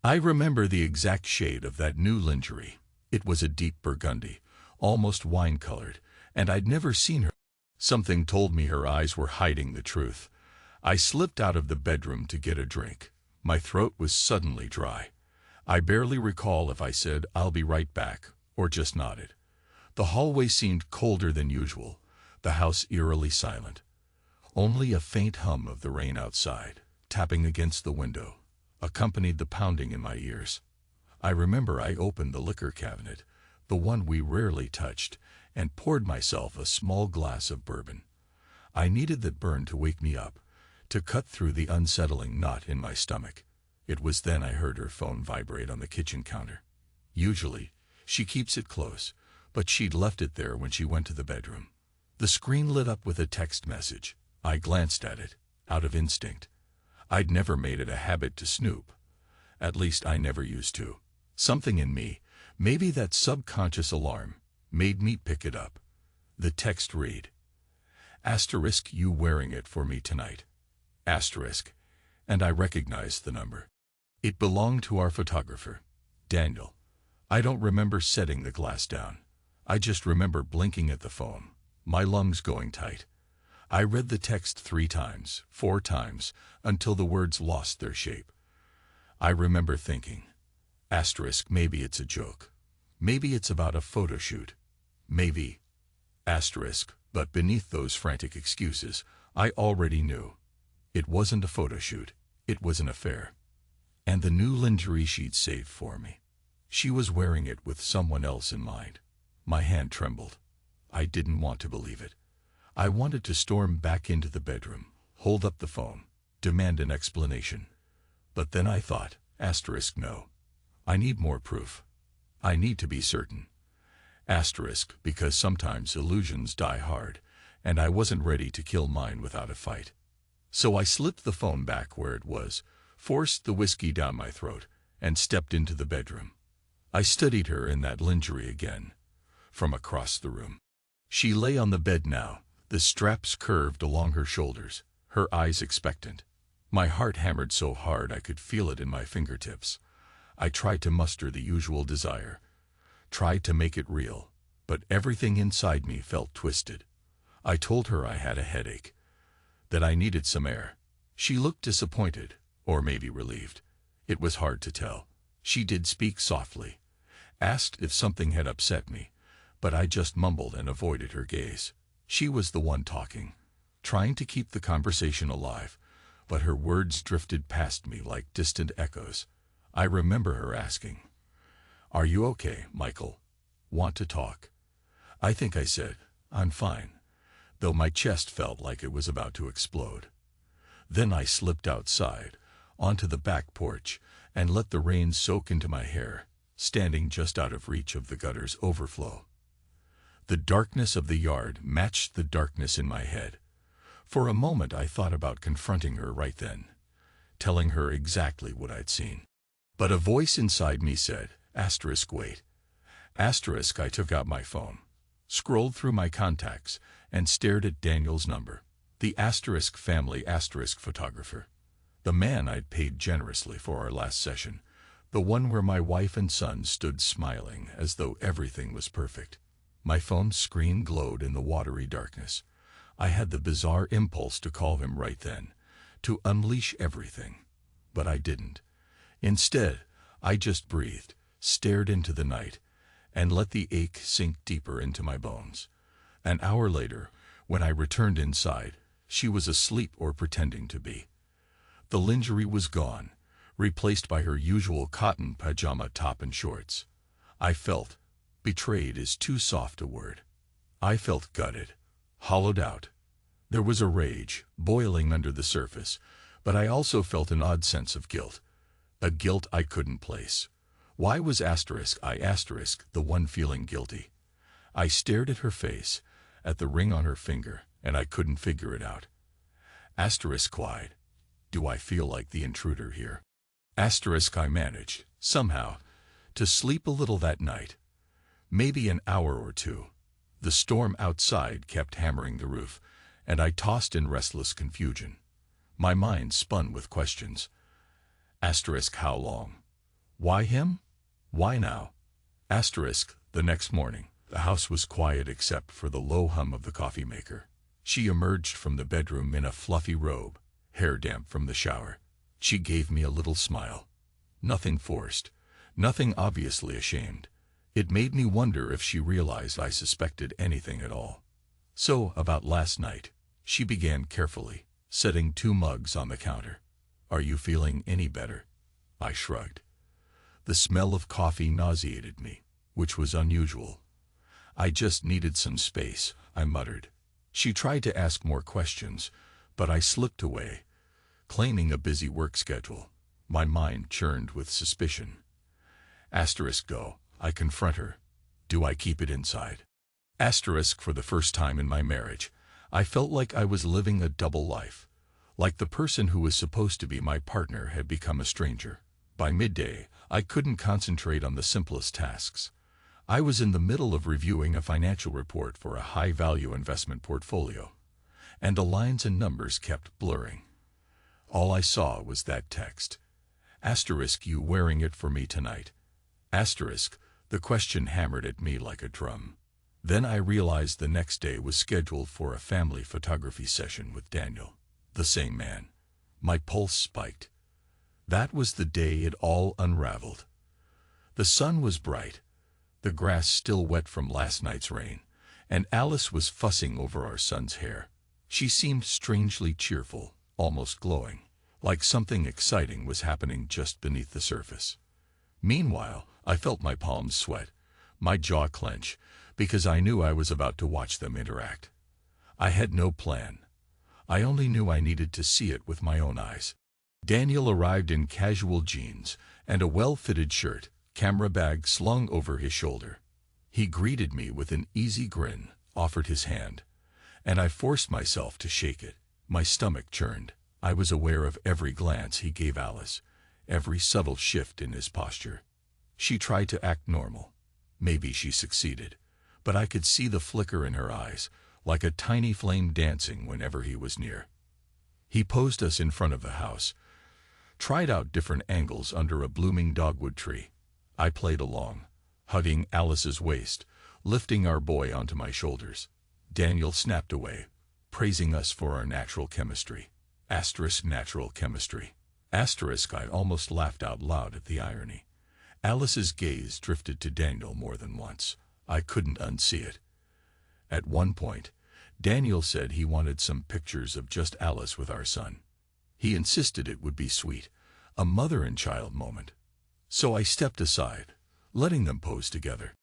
I remember the exact shade of that new lingerie. It was a deep burgundy, almost wine-colored, and I'd never seen her. Something told me her eyes were hiding the truth. I slipped out of the bedroom to get a drink. My throat was suddenly dry. I barely recall if I said, "I'll be right back," or just nodded. The hallway seemed colder than usual, the house eerily silent. Only a faint hum of the rain outside, tapping against the window, accompanied the pounding in my ears. I remember I opened the liquor cabinet, the one we rarely touched, and poured myself a small glass of bourbon. I needed that burn to wake me up, to cut through the unsettling knot in my stomach. It was then I heard her phone vibrate on the kitchen counter. Usually, she keeps it close, but she'd left it there when she went to the bedroom. The screen lit up with a text message. I glanced at it, out of instinct. I'd never made it a habit to snoop. At least I never used to. Something in me, maybe that subconscious alarm, made me pick it up. The text read, *, you wearing it for me tonight. *, and I recognized the number. It belonged to our photographer, Daniel. I don't remember setting the glass down. I just remember blinking at the phone, my lungs going tight. I read the text 3 times, 4 times, until the words lost their shape. I remember thinking, *, maybe it's a joke. Maybe it's about a photo shoot. Maybe, *, but beneath those frantic excuses, I already knew. It wasn't a photo shoot, it was an affair. And the new lingerie she'd saved for me. She was wearing it with someone else in mind. My hand trembled. I didn't want to believe it. I wanted to storm back into the bedroom, hold up the phone, demand an explanation. But then I thought, *, no. I need more proof. I need to be certain. *, because sometimes illusions die hard, and I wasn't ready to kill mine without a fight. So I slipped the phone back where it was, forced the whiskey down my throat, and stepped into the bedroom. I studied her in that lingerie again, from across the room. She lay on the bed now, the straps curved along her shoulders, her eyes expectant. My heart hammered so hard I could feel it in my fingertips. I tried to muster the usual desire, tried to make it real, but everything inside me felt twisted. I told her I had a headache, that I needed some air. She looked disappointed, or maybe relieved. It was hard to tell. She did speak softly, asked if something had upset me, but I just mumbled and avoided her gaze. She was the one talking, trying to keep the conversation alive, but her words drifted past me like distant echoes. I remember her asking, "Are you okay, Michael? Want to talk?" I think I said, "I'm fine," though my chest felt like it was about to explode. Then I slipped outside, onto the back porch, and let the rain soak into my hair, standing just out of reach of the gutter's overflow. The darkness of the yard matched the darkness in my head. For a moment I thought about confronting her right then, telling her exactly what I'd seen. But a voice inside me said, "Wait." I took out my phone, scrolled through my contacts, and stared at Daniel's number. The family photographer. The man I'd paid generously for our last session. The one where my wife and son stood smiling as though everything was perfect. My phone's screen glowed in the watery darkness. I had the bizarre impulse to call him right then, to unleash everything. But I didn't. Instead, I just breathed, stared into the night, and let the ache sink deeper into my bones. An hour later, when I returned inside, she was asleep or pretending to be. The lingerie was gone, replaced by her usual cotton pajama top and shorts. I felt, betrayed is too soft a word. I felt gutted, hollowed out. There was a rage, boiling under the surface, but I also felt an odd sense of guilt. A guilt I couldn't place. Why was I the one feeling guilty? I stared at her face, at the ring on her finger, and I couldn't figure it out. Quiet. Do I feel like the intruder here? I managed, somehow, to sleep a little that night. Maybe an hour or two. The storm outside kept hammering the roof, and I tossed in restless confusion. My mind spun with questions. How long? Why him? Why now? Asterisk. The next morning, the house was quiet except for the low hum of the coffee maker. She emerged from the bedroom in a fluffy robe, hair damp from the shower. She gave me a little smile. Nothing forced, nothing obviously ashamed. It made me wonder if she realized I suspected anything at all. So, about last night, she began carefully, setting 2 mugs on the counter. Are you feeling any better? I shrugged. The smell of coffee nauseated me, which was unusual. I just needed some space, I muttered. She tried to ask more questions, but I slipped away, claiming a busy work schedule. My mind churned with suspicion. Asterisk go, I confront her. Do I keep it inside? Asterisk for the first time in my marriage, I felt like I was living a double life. Like the person who was supposed to be my partner had become a stranger. By midday, I couldn't concentrate on the simplest tasks. I was in the middle of reviewing a financial report for a high-value investment portfolio, and the lines and numbers kept blurring. All I saw was that text. Asterisk, you wearing it for me tonight? Asterisk, the question hammered at me like a drum. Then I realized the next day was scheduled for a family photography session with Daniel, the same man. My pulse spiked. That was the day it all unraveled. The sun was bright, the grass still wet from last night's rain, and Alice was fussing over our son's hair. She seemed strangely cheerful, almost glowing, like something exciting was happening just beneath the surface. Meanwhile, I felt my palms sweat, my jaw clench, because I knew I was about to watch them interact. I had no plan. I only knew I needed to see it with my own eyes. Daniel arrived in casual jeans and a well-fitted shirt, camera bag slung over his shoulder. He greeted me with an easy grin, offered his hand, and I forced myself to shake it. My stomach churned. I was aware of every glance he gave Alice, every subtle shift in his posture. She tried to act normal. Maybe she succeeded, but I could see the flicker in her eyes, like a tiny flame dancing whenever he was near. He posed us in front of the house, tried out different angles under a blooming dogwood tree. I played along, hugging Alice's waist, lifting our boy onto my shoulders. Daniel snapped away, praising us for our natural chemistry. Asterisk natural chemistry. Asterisk I almost laughed out loud at the irony. Alice's gaze drifted to Daniel more than once. I couldn't unsee it. At one point, Daniel said he wanted some pictures of just Alice with our son. He insisted it would be sweet, a mother and child moment. So I stepped aside, letting them pose together.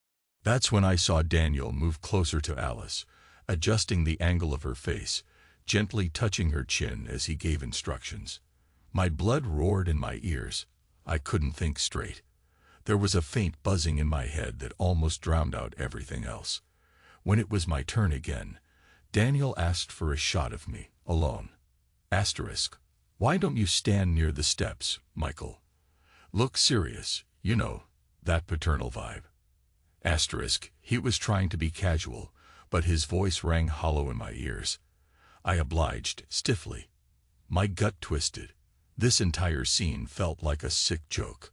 That's when I saw Daniel move closer to Alice, adjusting the angle of her face, gently touching her chin as he gave instructions. My blood roared in my ears. I couldn't think straight. There was a faint buzzing in my head that almost drowned out everything else. When it was my turn again, Daniel asked for a shot of me, alone. Asterisk. Why don't you stand near the steps, Michael? Look serious, you know, that paternal vibe. Asterisk. He was trying to be casual, but his voice rang hollow in my ears. I obliged, stiffly. My gut twisted. This entire scene felt like a sick joke.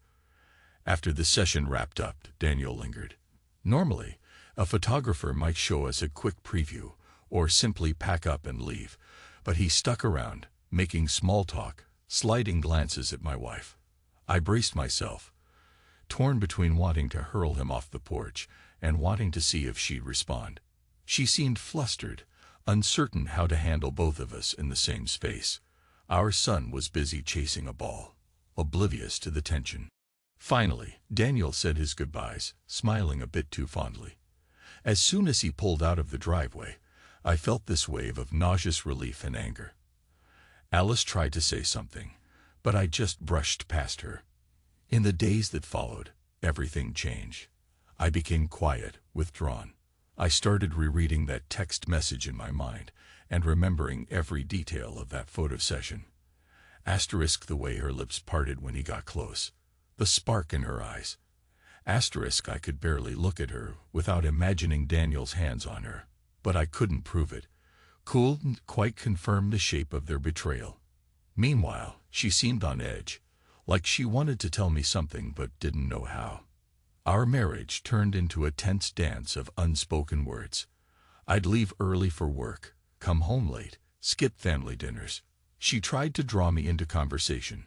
After the session wrapped up, Daniel lingered. Normally, a photographer might show us a quick preview, or simply pack up and leave, but he stuck around, making small talk, sliding glances at my wife. I braced myself, torn between wanting to hurl him off the porch and wanting to see if she'd respond. She seemed flustered, uncertain how to handle both of us in the same space. Our son was busy chasing a ball, oblivious to the tension. Finally, Daniel said his goodbyes, smiling a bit too fondly. As soon as he pulled out of the driveway, I felt this wave of nauseous relief and anger. Alice tried to say something, but I just brushed past her. In the days that followed, everything changed. I became quiet, withdrawn. I started rereading that text message in my mind and remembering every detail of that photo session. Asterisk the way her lips parted when he got close, the spark in her eyes. Asterisk I could barely look at her without imagining Daniel's hands on her, but I couldn't prove it. Couldn't quite confirm the shape of their betrayal. Meanwhile, she seemed on edge, like she wanted to tell me something but didn't know how. Our marriage turned into a tense dance of unspoken words. I'd leave early for work, come home late, skip family dinners. She tried to draw me into conversation,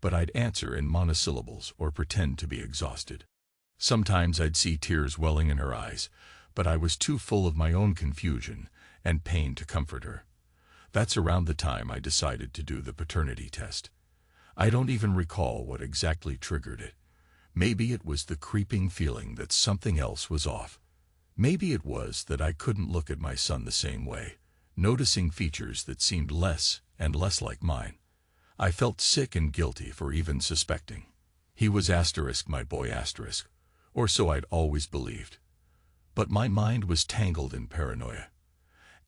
but I'd answer in monosyllables or pretend to be exhausted. Sometimes I'd see tears welling in her eyes, but I was too full of my own confusion and pain to comfort her. That's around the time I decided to do the paternity test. I don't even recall what exactly triggered it. Maybe it was the creeping feeling that something else was off. Maybe it was that I couldn't look at my son the same way, noticing features that seemed less and less like mine. I felt sick and guilty for even suspecting. He was my boy, or so I'd always believed. But my mind was tangled in paranoia.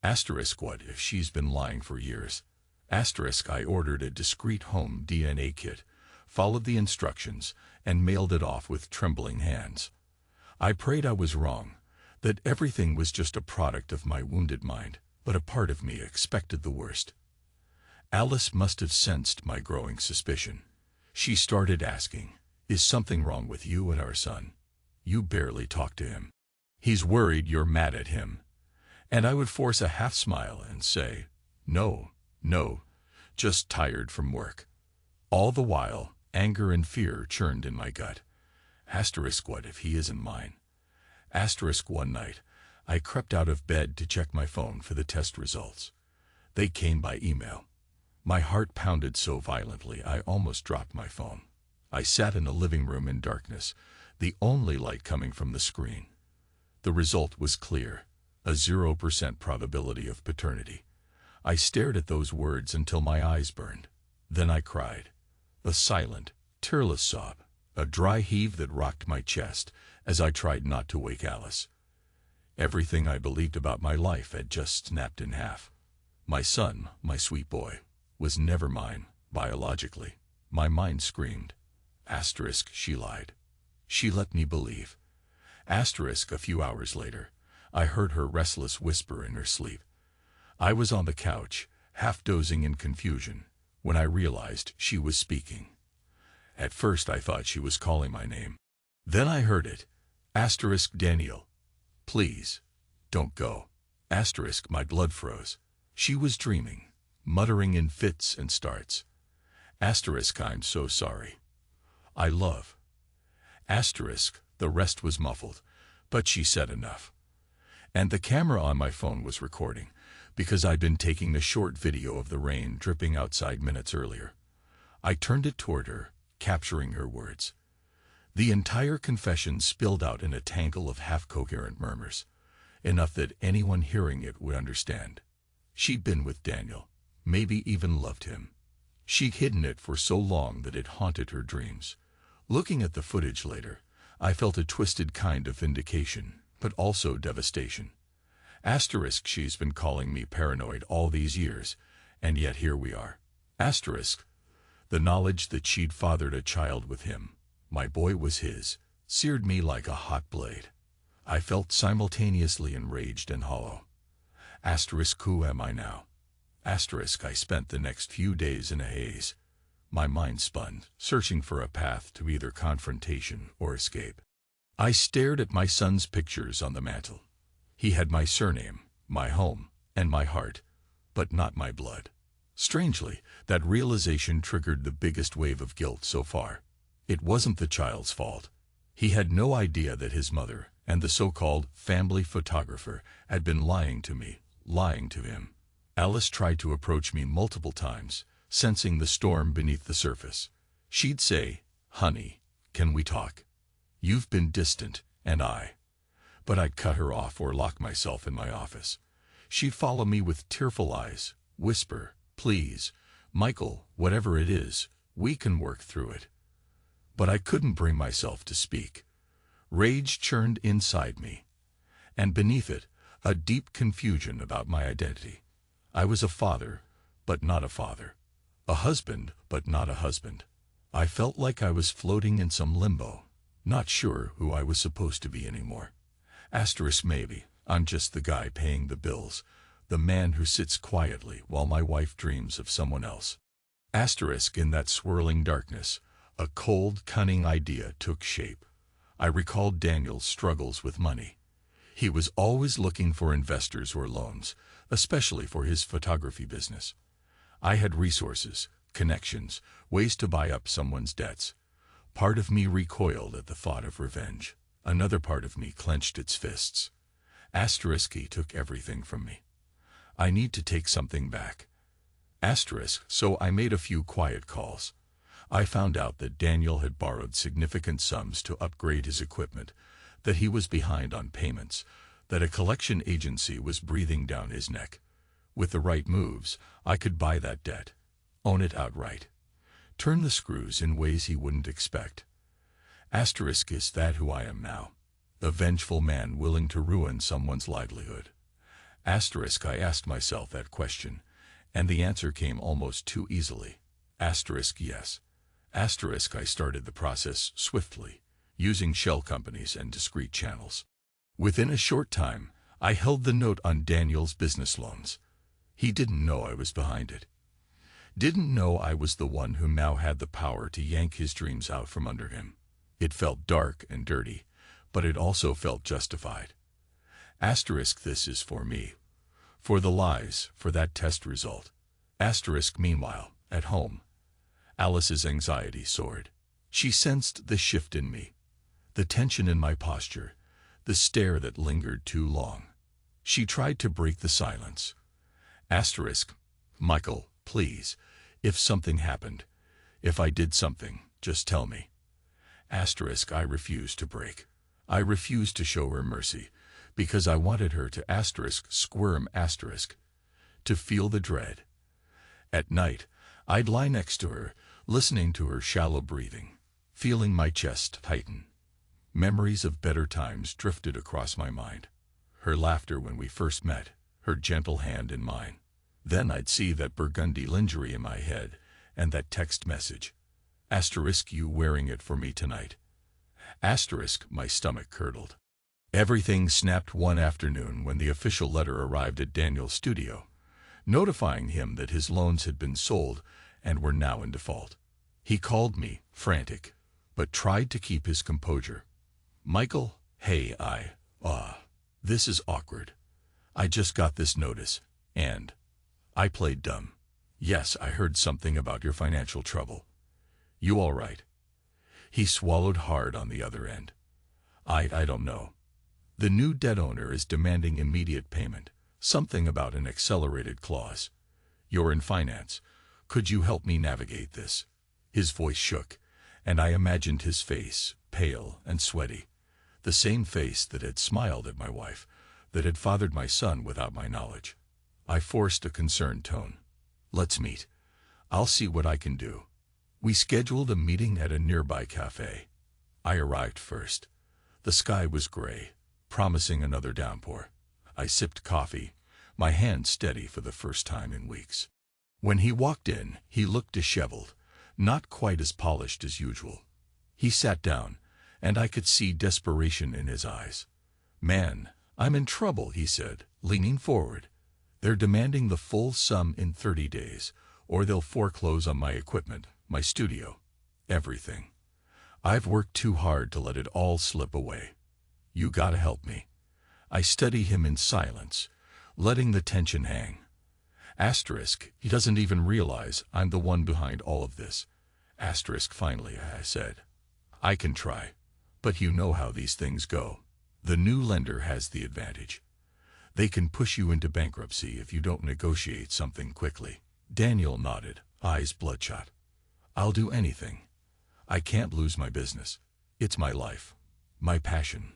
What if she's been lying for years? I ordered a discreet home DNA kit, followed the instructions, and mailed it off with trembling hands. I prayed I was wrong, that everything was just a product of my wounded mind, but a part of me expected the worst. Alice must have sensed my growing suspicion. She started asking, "Is something wrong with you and our son? You barely talk to him. He's worried you're mad at him." And I would force a half smile and say, No, just tired from work. All the while, anger and fear churned in my gut. What if he isn't mine? One night, I crept out of bed to check my phone for the test results. They came by email. My heart pounded so violently I almost dropped my phone. I sat in a living room in darkness, the only light coming from the screen. The result was clear, a 0% probability of paternity. I stared at those words until my eyes burned. Then I cried. A silent, tearless sob, a dry heave that rocked my chest as I tried not to wake Alice. Everything I believed about my life had just snapped in half. My son, my sweet boy, was never mine, biologically. My mind screamed. She lied. She let me believe. A few hours later, I heard her restless whisper in her sleep. I was on the couch, half dozing in confusion, when I realized she was speaking. At first I thought she was calling my name. Then I heard it. Daniel. Please, don't go. My blood froze. She was dreaming, muttering in fits and starts. I'm so sorry. I love. The rest was muffled, but she said enough. And the camera on my phone was recording, because I'd been taking a short video of the rain dripping outside minutes earlier. I turned it toward her, capturing her words. The entire confession spilled out in a tangle of half-coherent murmurs, enough that anyone hearing it would understand. She'd been with Daniel, maybe even loved him. She'd hidden it for so long that it haunted her dreams. Looking at the footage later, I felt a twisted kind of vindication, but also devastation. She's been calling me paranoid all these years, and yet here we are. The knowledge that she'd fathered a child with him, my boy was his, seared me like a hot blade. I felt simultaneously enraged and hollow. Who am I now? I spent the next few days in a haze. My mind spun, searching for a path to either confrontation or escape. I stared at my son's pictures on the mantel. He had my surname, my home, and my heart, but not my blood. Strangely, that realization triggered the biggest wave of guilt so far. It wasn't the child's fault. He had no idea that his mother and the so-called family photographer had been lying to me, lying to him. Alice tried to approach me multiple times, sensing the storm beneath the surface. She'd say, "Honey, can we talk? You've been distant, and But I'd cut her off or lock myself in my office. She'd follow me with tearful eyes, whisper, "Please, Michael, whatever it is, we can work through it." But I couldn't bring myself to speak. Rage churned inside me, and beneath it, a deep confusion about my identity. I was a father, but not a father. A husband, but not a husband. I felt like I was floating in some limbo, not sure who I was supposed to be anymore. Maybe I'm just the guy paying the bills, the man who sits quietly while my wife dreams of someone else. In that swirling darkness, A cold, cunning idea took shape. I recalled Daniel's struggles with money. He was always looking for investors or loans, especially for his photography business. I had resources, connections, ways to buy up someone's debts. Part of me recoiled at the thought of revenge. Another part of me clenched its fists. He took everything from me. I need to take something back. So I made a few quiet calls. I found out that Daniel had borrowed significant sums to upgrade his equipment, that he was behind on payments, that a collection agency was breathing down his neck. With the right moves, I could buy that debt, own it outright, turn the screws in ways he wouldn't expect. Is that who I am now? A vengeful man willing to ruin someone's livelihood. I asked myself that question, and the answer came almost too easily. Yes. I started the process swiftly, using shell companies and discreet channels. Within a short time, I held the note on Daniel's business loans. He didn't know I was behind it. Didn't know I was the one who now had the power to yank his dreams out from under him. It felt dark and dirty, but it also felt justified. This is for me. For the lies, for that test result. Meanwhile, at home, Alice's anxiety soared. She sensed the shift in me, the tension in my posture, the stare that lingered too long. She tried to break the silence. Michael, please, if something happened, if I did something, just tell me. I refused to break. I refused to show her mercy, because I wanted her to squirm to feel the dread. At night, I'd lie next to her, listening to her shallow breathing, feeling my chest tighten. Memories of better times drifted across my mind. Her laughter when we first met, her gentle hand in mine. Then I'd see that burgundy lingerie in my head, and that text message. You wearing it for me tonight. My stomach curdled. Everything snapped one afternoon when the official letter arrived at Daniel's studio, notifying him that his loans had been sold and were now in default. He called me, frantic, but tried to keep his composure. Michael, hey, this is awkward. I just got this notice, and I played dumb. Yes, I heard something about your financial trouble. You all right? He swallowed hard on the other end. I don't know. The new debt owner is demanding immediate payment, something about an accelerated clause. You're in finance. Could you help me navigate this? His voice shook, and I imagined his face, pale and sweaty. The same face that had smiled at my wife, that had fathered my son without my knowledge. I forced a concerned tone. Let's meet. I'll see what I can do. We scheduled a meeting at a nearby cafe. I arrived first. The sky was gray, promising another downpour. I sipped coffee, my hand steady for the first time in weeks. When he walked in, he looked disheveled, not quite as polished as usual. He sat down, and I could see desperation in his eyes. Man, I'm in trouble, he said, leaning forward. They're demanding the full sum in 30 days, or they'll foreclose on my equipment, my studio, everything. I've worked too hard to let it all slip away. You gotta help me. I study him in silence, letting the tension hang. He doesn't even realize I'm the one behind all of this. Finally, I said. I can try, but you know how these things go. The new lender has the advantage. They can push you into bankruptcy if you don't negotiate something quickly. Daniel nodded, eyes bloodshot. I'll do anything. I can't lose my business. It's my life, my passion.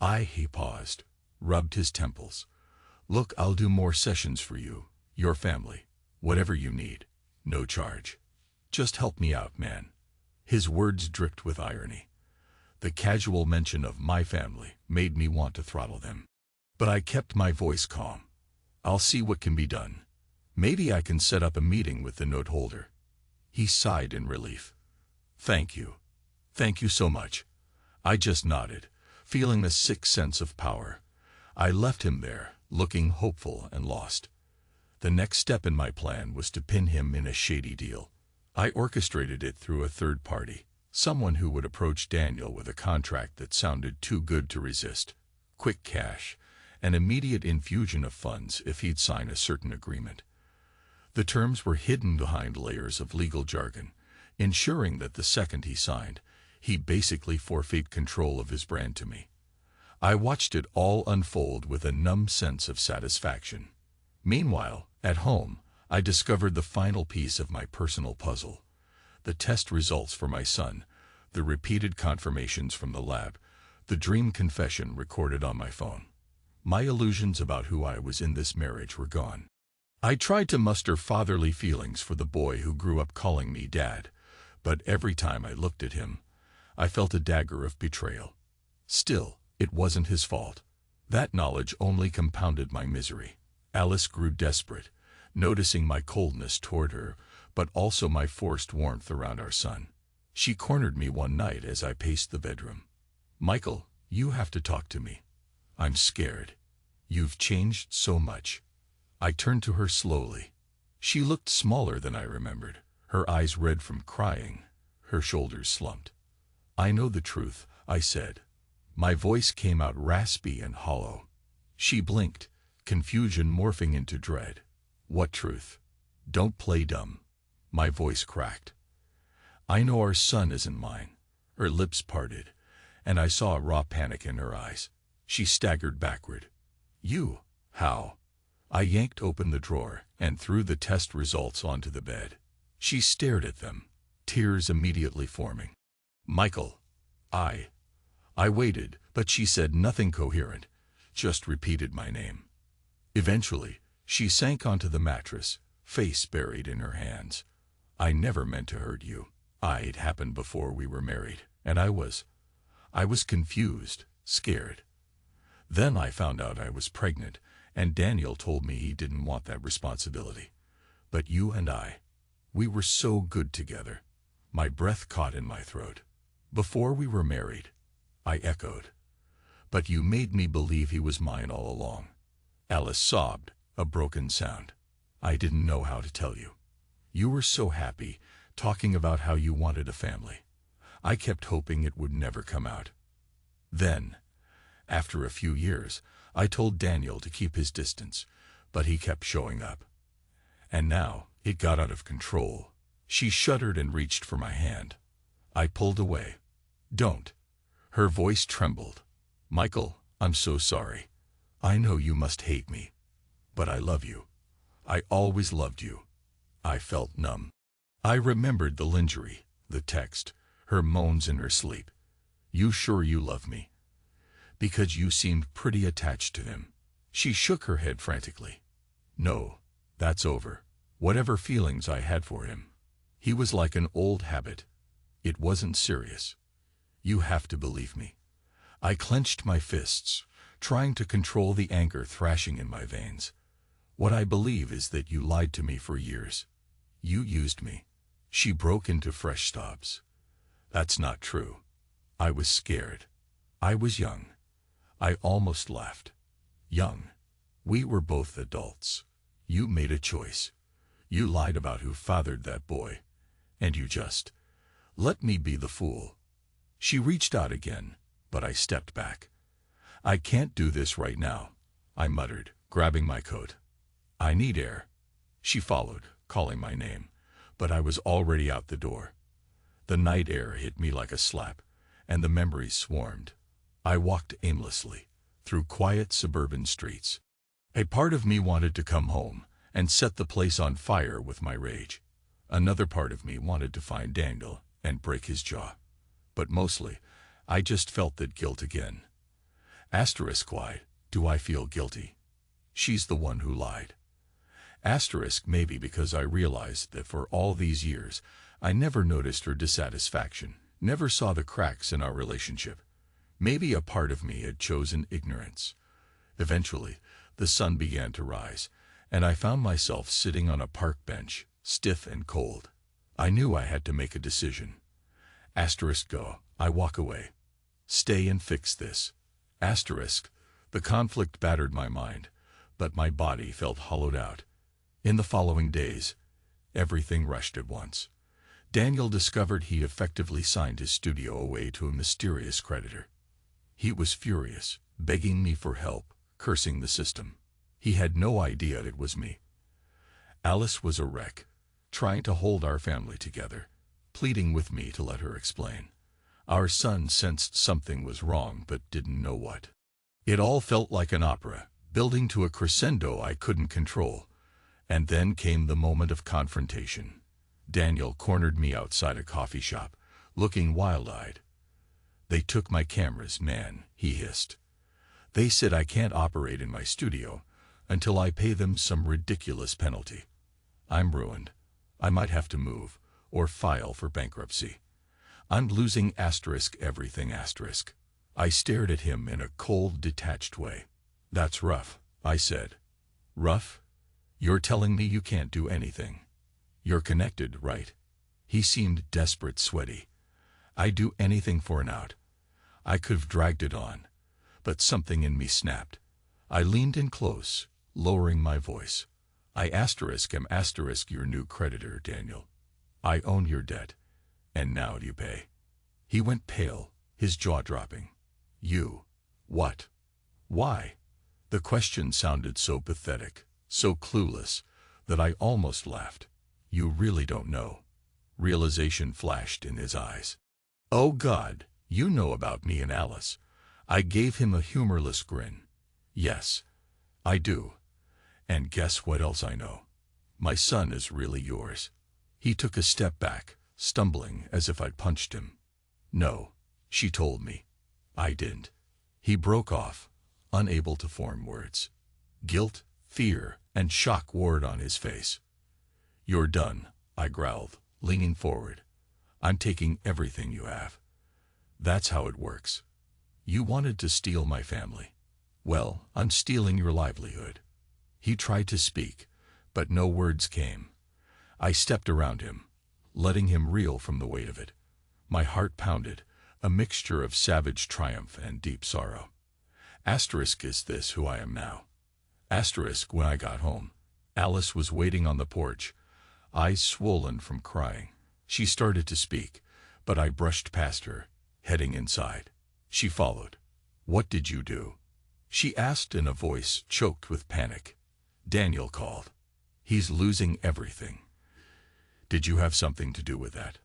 He paused, rubbed his temples. Look, I'll do more sessions for you, your family, whatever you need, no charge. Just help me out, man. His words dripped with irony. The casual mention of my family made me want to throttle them. But I kept my voice calm. I'll see what can be done. Maybe I can set up a meeting with the note holder. He sighed in relief. Thank you. Thank you so much. I just nodded, feeling a sick sense of power. I left him there, looking hopeful and lost. The next step in my plan was to pin him in a shady deal. I orchestrated it through a third party, someone who would approach Daniel with a contract that sounded too good to resist. Quick cash, an immediate infusion of funds if he'd sign a certain agreement. The terms were hidden behind layers of legal jargon, ensuring that the second he signed, he basically forfeit control of his brand to me. I watched it all unfold with a numb sense of satisfaction. Meanwhile, at home, I discovered the final piece of my personal puzzle. The test results for my son, the repeated confirmations from the lab, the dream confession recorded on my phone. My illusions about who I was in this marriage were gone. I tried to muster fatherly feelings for the boy who grew up calling me Dad, but every time I looked at him, I felt a dagger of betrayal. Still, it wasn't his fault. That knowledge only compounded my misery. Alice grew desperate, noticing my coldness toward her, but also my forced warmth around our son. She cornered me one night as I paced the bedroom. "Michael, you have to talk to me. I'm scared. You've changed so much." I turned to her slowly. She looked smaller than I remembered, her eyes red from crying, her shoulders slumped. "I know the truth," I said. My voice came out raspy and hollow. She blinked, confusion morphing into dread. "What truth? Don't play dumb." My voice cracked. "I know our son isn't mine." Her lips parted, and I saw a raw panic in her eyes. She staggered backward. "You? How?" I yanked open the drawer and threw the test results onto the bed. She stared at them, tears immediately forming. "Michael, I waited, but she said nothing coherent, just repeated my name. Eventually, she sank onto the mattress, face buried in her hands. "I never meant to hurt you. It happened before we were married, and I was confused, scared. Then I found out I was pregnant, and Daniel told me he didn't want that responsibility. But you and we were so good together." My breath caught in my throat. "Before we were married," I echoed. "But you made me believe he was mine all along." Alice sobbed, a broken sound. "I didn't know how to tell you. You were so happy, talking about how you wanted a family. I kept hoping it would never come out. Then, after a few years, I told Daniel to keep his distance, but he kept showing up. And now, it got out of control." She shuddered and reached for my hand. I pulled away. "Don't." Her voice trembled. "Michael, I'm so sorry. I know you must hate me. But I love you. I always loved you." I felt numb. I remembered the lingerie, the text, her moans in her sleep. "You sure you love me? Because you seemed pretty attached to him." She shook her head frantically. "No, that's over. Whatever feelings I had for him. He was like an old habit. It wasn't serious. You have to believe me." I clenched my fists, trying to control the anger thrashing in my veins. "What I believe is that you lied to me for years. You used me." She broke into fresh sobs. "That's not true. I was scared. I was young." I almost laughed. "Young. We were both adults. You made a choice. You lied about who fathered that boy. And you just let me be the fool." She reached out again, but I stepped back. "I can't do this right now," I muttered, grabbing my coat. "I need air." She followed, calling my name, but I was already out the door. The night air hit me like a slap, and the memories swarmed. I walked aimlessly, through quiet suburban streets. A part of me wanted to come home and set the place on fire with my rage. Another part of me wanted to find Daniel and break his jaw. But mostly, I just felt that guilt again. Why do I feel guilty? She's the one who lied. Maybe because I realized that for all these years, I never noticed her dissatisfaction, never saw the cracks in our relationship. Maybe a part of me had chosen ignorance. Eventually, the sun began to rise, and I found myself sitting on a park bench, stiff and cold. I knew I had to make a decision. Go. I walk away. Stay and fix this. The conflict battered my mind, but my body felt hollowed out. In the following days, everything rushed at once. Daniel discovered he effectively signed his studio away to a mysterious creditor. He was furious, begging me for help, cursing the system. He had no idea it was me. Alice was a wreck, trying to hold our family together, pleading with me to let her explain. Our son sensed something was wrong but didn't know what. It all felt like an opera, building to a crescendo I couldn't control. And then came the moment of confrontation. Daniel cornered me outside a coffee shop, looking wild-eyed. "They took my cameras, man," he hissed. "They said I can't operate in my studio until I pay them some ridiculous penalty. I'm ruined. I might have to move or file for bankruptcy. I'm losing everything. I stared at him in a cold, detached way. "That's rough," I said. "Rough? You're telling me you can't do anything? You're connected, right?" He seemed desperate, sweaty. "I'd do anything for an out." I could have dragged it on, but something in me snapped. I leaned in close, lowering my voice. "I am your new creditor, Daniel. I own your debt, and now do you pay?" He went pale, his jaw dropping. "You? What? Why?" The question sounded so pathetic, so clueless, that I almost laughed. "You really don't know." Realization flashed in his eyes. "Oh God, you know about me and Alice." I gave him a humorless grin. "Yes, I do. And guess what else I know? My son is really yours." He took a step back, stumbling as if I'd punched him. "No, she told me." "I didn't." He broke off, unable to form words. Guilt, fear, and shock warred on his face. "You're done," I growled, leaning forward. "I'm taking everything you have." "That's how it works. You wanted to steal my family. Well, I'm stealing your livelihood." He tried to speak, but no words came. I stepped around him, letting him reel from the weight of it. My heart pounded, a mixture of savage triumph and deep sorrow. Is this who I am now? When I got home, Alice was waiting on the porch, eyes swollen from crying. She started to speak, but I brushed past her, heading inside. She followed. "What did you do?" she asked in a voice choked with panic. "Daniel called. He's losing everything." "Did you have something to do with that?"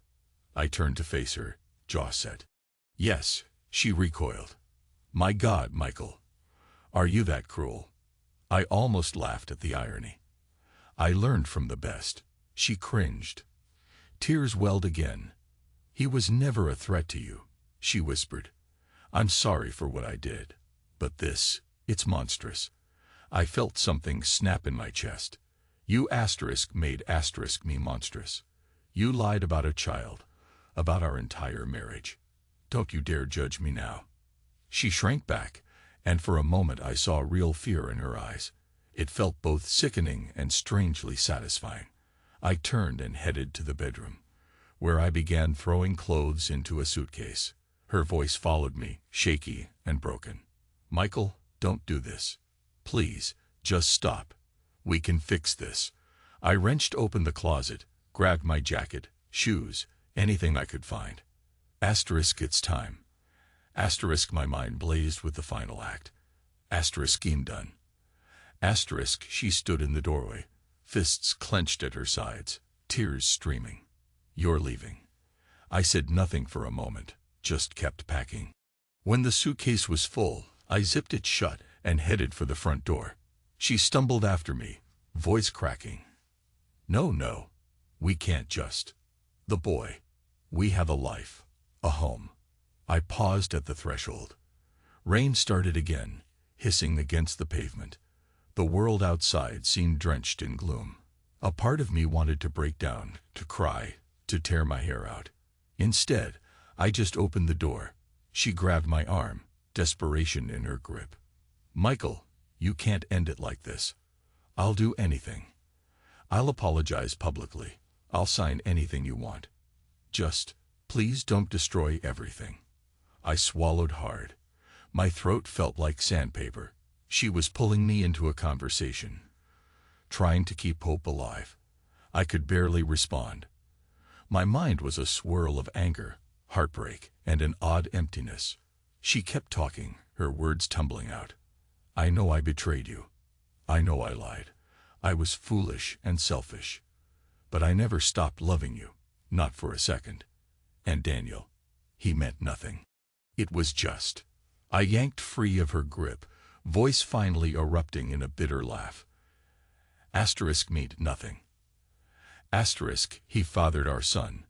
I turned to face her, jaw set. "Yes," she recoiled. "My God, Michael. Are you that cruel?" I almost laughed at the irony. "I learned from the best." She cringed. Tears welled again. "He was never a threat to you," she whispered. "I'm sorry for what I did. But it's monstrous." I felt something snap in my chest. You made me monstrous. You lied about a child, about our entire marriage. Don't you dare judge me now." She shrank back, and for a moment I saw real fear in her eyes. It felt both sickening and strangely satisfying. I turned and headed to the bedroom, where I began throwing clothes into a suitcase. Her voice followed me, shaky and broken. "Michael, don't do this. Please, just stop. We can fix this." I wrenched open the closet, grabbed my jacket, shoes, anything I could find. It's time. My mind blazed with the final act. Scheme done. She stood in the doorway, fists clenched at her sides, tears streaming. "You're leaving." I said nothing for a moment, just kept packing. When the suitcase was full, I zipped it shut and headed for the front door. She stumbled after me, voice cracking. No, we can't just. The boy. We have a life, a home." I paused at the threshold. Rain started again, hissing against the pavement. The world outside seemed drenched in gloom. A part of me wanted to break down, to cry, to tear my hair out. Instead, I just opened the door. She grabbed my arm, desperation in her grip. "Michael, you can't end it like this. I'll do anything. I'll apologize publicly. I'll sign anything you want. Just, please don't destroy everything." I swallowed hard. My throat felt like sandpaper. She was pulling me into a conversation, trying to keep hope alive. I could barely respond. My mind was a swirl of anger, heartbreak, and an odd emptiness. She kept talking, her words tumbling out. I know I betrayed you. I know I lied. I was foolish and selfish. But I never stopped loving you, not for a second. And Daniel, he meant nothing. It was just. I yanked free of her grip, voice finally erupting in a bitter laugh. Asterisk meant nothing. Asterisk, he fathered our son.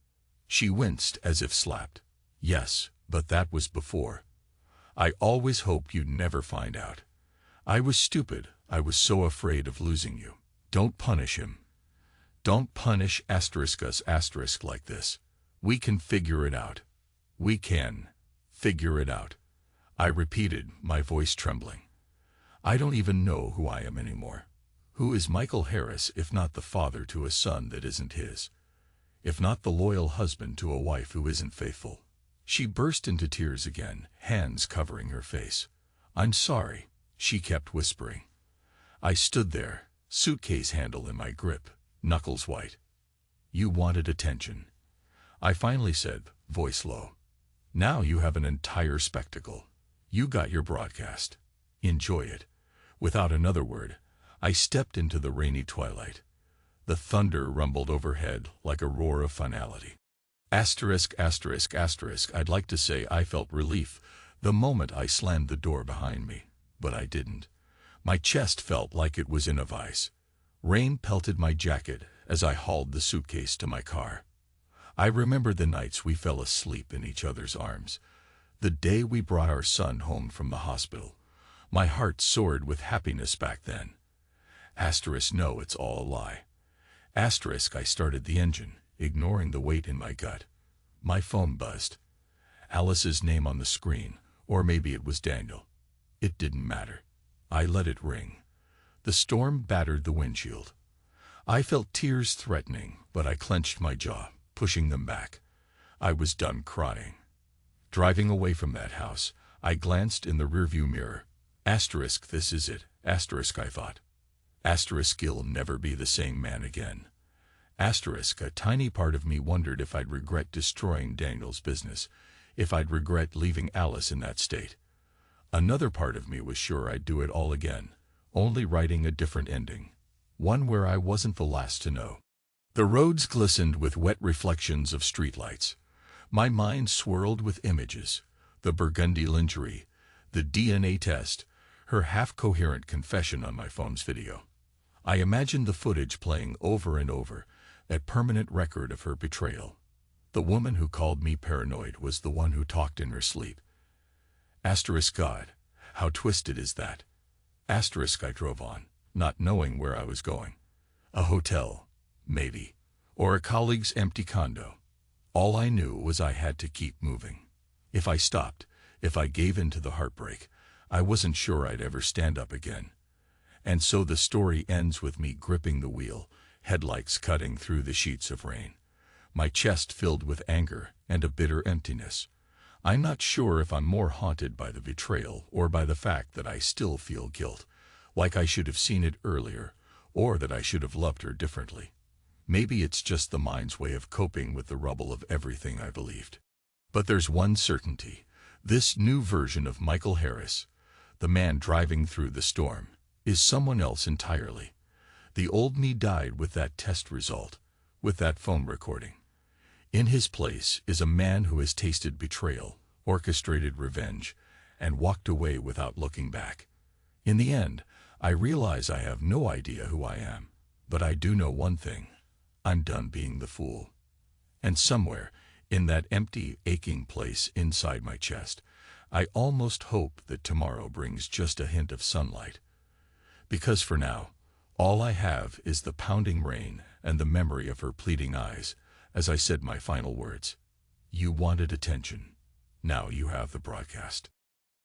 She winced as if slapped. Yes, but that was before. I always hoped you'd never find out. I was stupid. I was so afraid of losing you. Don't punish him. Don't punish asterisk us asterisk like this. We can figure it out. We can figure it out. I repeated, my voice trembling. I don't even know who I am anymore. Who is Michael Harris if not the father to a son that isn't his? If not the loyal husband to a wife who isn't faithful? She burst into tears again, hands covering her face. I'm sorry, she kept whispering. I stood there, suitcase handle in my grip, knuckles white. You wanted attention. I finally said, voice low. Now you have an entire spectacle. You got your broadcast. Enjoy it. Without another word, I stepped into the rainy twilight. The thunder rumbled overhead like a roar of finality. Asterisk, asterisk, asterisk, I'd like to say I felt relief the moment I slammed the door behind me, but I didn't. My chest felt like it was in a vice. Rain pelted my jacket as I hauled the suitcase to my car. I remember the nights we fell asleep in each other's arms. The day we brought our son home from the hospital. My heart soared with happiness back then. Asterisk, no, it's all a lie. Asterisk, I started the engine, ignoring the weight in my gut. My phone buzzed. Alice's name on the screen, or maybe it was Daniel. It didn't matter. I let it ring. The storm battered the windshield. I felt tears threatening, but I clenched my jaw, pushing them back. I was done crying. Driving away from that house, I glanced in the rearview mirror. Asterisk, this is it. Asterisk, I thought. Asterisk, he'll never be the same man again. Asterisk, a tiny part of me wondered if I'd regret destroying Daniel's business, if I'd regret leaving Alice in that state. Another part of me was sure I'd do it all again, only writing a different ending, one where I wasn't the last to know. The roads glistened with wet reflections of streetlights. My mind swirled with images, the burgundy lingerie, the DNA test, her half-coherent confession on my phone's video. I imagined the footage playing over and over, that permanent record of her betrayal. The woman who called me paranoid was the one who talked in her sleep. Asterisk, God, how twisted is that? Asterisk, I drove on, not knowing where I was going. A hotel, maybe, or a colleague's empty condo. All I knew was I had to keep moving. If I stopped, if I gave in to the heartbreak, I wasn't sure I'd ever stand up again. And so the story ends with me gripping the wheel, headlights cutting through the sheets of rain. My chest filled with anger and a bitter emptiness. I'm not sure if I'm more haunted by the betrayal or by the fact that I still feel guilt, like I should have seen it earlier, or that I should have loved her differently. Maybe it's just the mind's way of coping with the rubble of everything I believed. But there's one certainty. This new version of Michael Harris, the man driving through the storm, is someone else entirely. The old me died with that test result, with that phone recording. In his place is a man who has tasted betrayal, orchestrated revenge, and walked away without looking back. In the end, I realize I have no idea who I am, but I do know one thing. I'm done being the fool. And somewhere, in that empty, aching place inside my chest, I almost hope that tomorrow brings just a hint of sunlight. Because for now, all I have is the pounding rain and the memory of her pleading eyes, as I said my final words. You wanted attention. Now you have the broadcast.